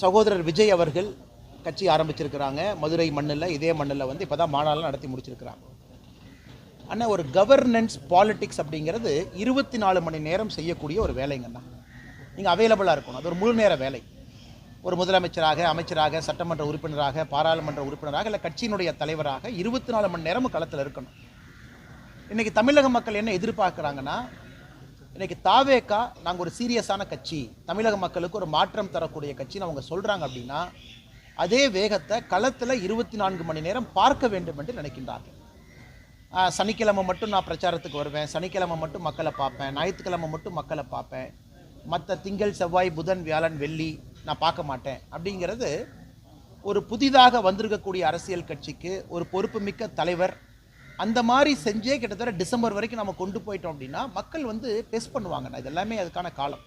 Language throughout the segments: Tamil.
சகோதரர் விஜய் அவர்கள் கட்சி ஆரம்பிச்சிருக்கிறாங்க. மதுரை மண்ணில், இதே மண்ணில் வந்து இப்போ தான் மாநாடுலாம் நடத்தி முடிச்சிருக்கிறாங்க. ஆனால் ஒரு கவர்னன்ஸ் பாலிடிக்ஸ் அப்படிங்கிறது 24 மணி நேரம் செய்யக்கூடிய ஒரு வேலைங்கண்ணா. நீங்கள் அவைலபிளாக இருக்கணும். அது ஒரு முழு நேர வேலை. ஒரு முதலமைச்சராக, அமைச்சராக, சட்டமன்ற உறுப்பினராக, பாராளுமன்ற உறுப்பினராக, இல்லை கட்சியினுடைய தலைவராக 24 மணி நேரமும் களத்தில் இருக்கணும். இன்றைக்கி தமிழக மக்கள் என்ன எதிர்பார்க்குறாங்கன்னா, இன்றைக்கி தாவேகா நாங்கள் ஒரு சீரியஸான கட்சி, தமிழக மக்களுக்கு ஒரு மாற்றம் தரக்கூடிய கட்சின்னு அவங்க சொல்கிறாங்க அப்படின்னா, அதே வேகத்தை களத்தில் 24 மணி நேரம் பார்க்க வேண்டும் என்று நினைக்கின்றார்கள். சனிக்கிழமை மட்டும் நான் பிரச்சாரத்துக்கு வருவேன், சனிக்கிழமை மட்டும் மக்களை பார்ப்பேன், ஞாயிற்றுக்கிழமை மட்டும் மக்களை பார்ப்பேன், மற்ற திங்கள், செவ்வாய், புதன், வியாழன், வெள்ளி நான் பார்க்க மாட்டேன் அப்படிங்கிறது ஒரு புதிதாக வந்திருக்கக்கூடிய அரசியல் கட்சிக்கு ஒரு பொறுப்புமிக்க தலைவர் அந்த மாதிரி செஞ்சே கிட்டத்தட்ட டிசம்பர் வரைக்கும் நம்ம கொண்டு போயிட்டோம் அப்படின்னா மக்கள் வந்து டெஸ்ட் பண்ணுவாங்கண்ணா. இது எல்லாமே அதுக்கான காலம்.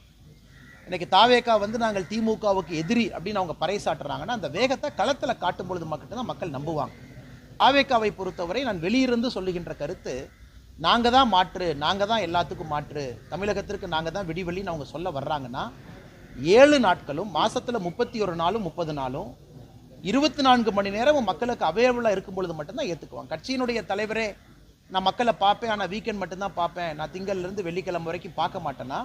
இன்றைக்கி தாவேகா வந்து நாங்கள் திமுகவுக்கு எதிரி அப்படின்னு அவங்க பறைசாட்டுறாங்கன்னா, அந்த வேகத்தை களத்தில் காட்டும் பொழுது மட்டும் தான் மக்கள் நம்புவாங்க. தாவேகாவை பொறுத்தவரை நான் வெளியிருந்து சொல்லுகின்ற கருத்து, நாங்கள் தான் மாற்று, நாங்கள் தான் எல்லாத்துக்கும் மாற்று, தமிழகத்திற்கு நாங்கள் தான் விடிவெளின்னு அவங்க சொல்ல வர்றாங்கன்னா, 7 நாட்களும், மாதத்தில் 31 நாளும் 30 நாளும் 24 மணி நேரமும் மக்களுக்கு அவைலபிளாக இருக்கும் பொழுது மட்டும்தான் ஏற்றுக்குவாங்க. கட்சியினுடைய தலைவரே நான் மக்களை பார்ப்பேன், ஆனால் வீக்கெண்ட் மட்டும்தான் பார்ப்பேன், நான் திங்கள்லேருந்து வெள்ளிக்கிழமை வரைக்கும் பார்க்க மாட்டேன்னா,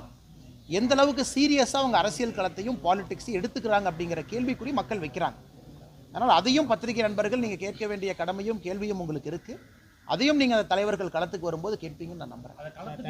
எந்த அளவுக்கு சீரியஸாக அவங்க அரசியல் களத்தையும் பாலிடிக்ஸையும் எடுத்துக்கிறாங்க அப்படிங்கிற கேள்விக்குறி மக்கள் வைக்கிறாங்க. அதனால் அதையும் பத்திரிகை நண்பர்கள் நீங்கள் கேட்க வேண்டிய கடமையும் கேள்வியும் உங்களுக்கு இருக்குது. அதையும் நீங்கள் தலைவர்கள் களத்துக்கு வரும்போது கேட்பீங்கன்னு நான் நம்புகிறேன்.